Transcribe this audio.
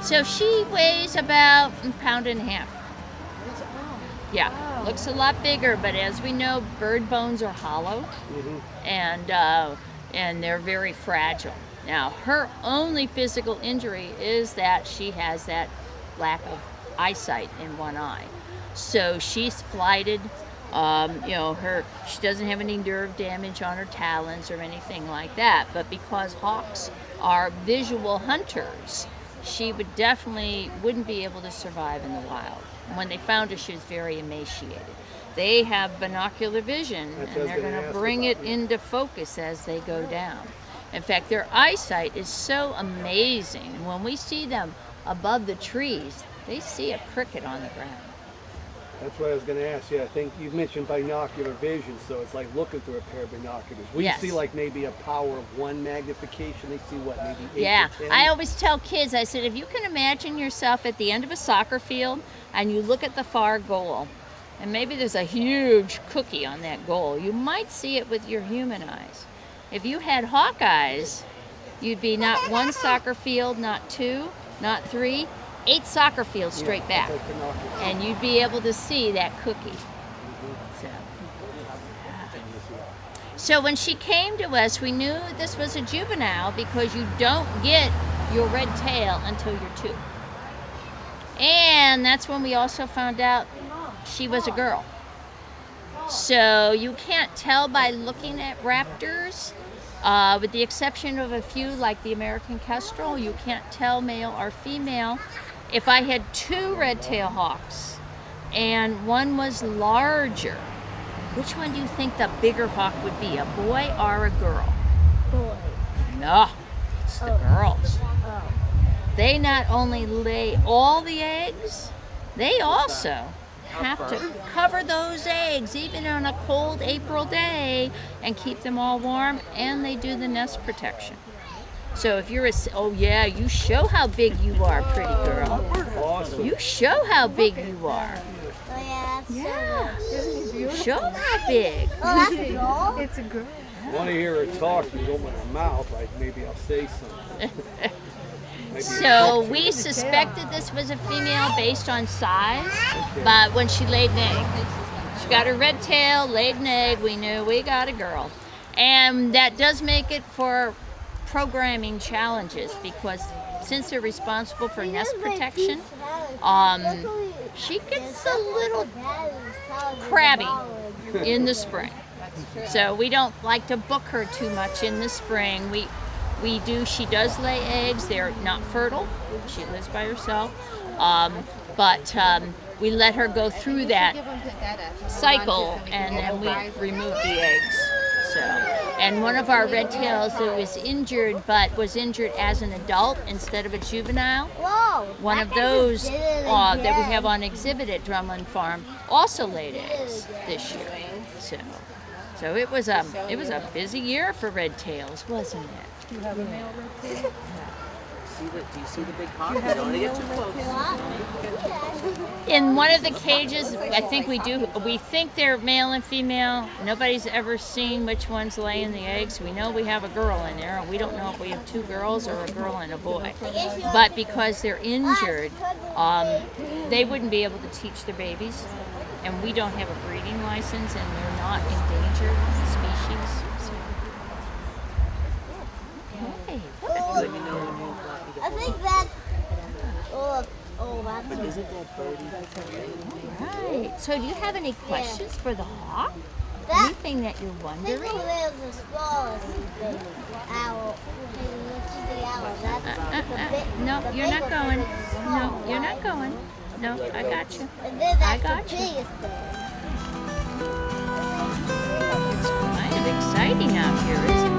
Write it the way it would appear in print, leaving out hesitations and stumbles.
So she weighs about a pound and a half. Yeah, looks a lot bigger, but as we know, bird bones are hollow, and they're very fragile. Now, her only physical injury is that she has that lack of eyesight in one eye. So she's flighted. She doesn't have any nerve damage on her talons or anything like that. But because hawks are visual hunters, she wouldn't be able to survive in the wild. When they found her, she was very emaciated. They have binocular vision, and they're going to bring it into focus as they go down. In fact, their eyesight is so amazing. When we see them above the trees, they see a cricket on the ground. That's what I was going to ask you. I think you mentioned binocular vision, so it's like looking through a pair of binoculars. We see like maybe a power of 1 magnification. They see what, maybe 8 or 10? I always tell kids, I said, if you can imagine yourself at the end of a soccer field and you look at the far goal, and maybe there's a huge cookie on that goal, you might see it with your human eyes. If you had hawk eyes, you'd be not 1 soccer field, not 2, not 3, 8 soccer fields straight back, and you'd be able to see that cookie. So when she came to us, we knew this was a juvenile because you don't get your red tail until you're 2. And that's when we also found out she was a girl. So you can't tell by looking at raptors, with the exception of a few like the American kestrel. You can't tell male or female. If I had 2 red-tailed hawks and one was larger, which one do you think the bigger hawk would be, a boy or a girl? Boy. No, it's the girls. They not only lay all the eggs, they also have to cover those eggs even on a cold April day and keep them all warm, and they do the nest protection. So if you're you show how big you are, pretty girl. Awesome. You show how big you are. Oh, Yeah. Show how big. that's a girl? It's a girl. I want to hear her talk. You open her mouth, like maybe I'll say something. So we suspected this was a female based on size, but when she laid an egg, she got her red tail, laid an egg, we knew we got a girl. And that does make it for programming challenges, because since they're responsible for nest protection, she gets a little crabby in the spring. So we don't like to book her too much in the spring. She does lay eggs. They're not fertile. She lives by herself. But we let her go through that cycle, and then we remove the eggs. And one of our red tails who was injured, but was injured as an adult instead of a juvenile, one of those that we have on exhibit at Drumlin Farm also laid eggs this year. So it was a busy year for red tails, wasn't it? You have a male red tail? Do you see the big hawk? You don't get too close. In one of the cages, I think we do. We think they're male and female. Nobody's ever seen which one's laying the eggs. We know we have a girl in there, and we don't know if we have 2 girls or a girl and a boy. But because they're injured, they wouldn't be able to teach their babies, and we don't have a breeding license, and they're not endangered species. Okay. Let me know when you I think that's. That's. But isn't that birdie? Right. So do you have any questions for the hawk? Anything that you're I think wondering? he lives the smallest owl. Which is the owl. That's the big. No, you're not going. No, you're not going. No, I got you. And then that's got the you. biggest thing. It's kind of exciting out here, isn't it?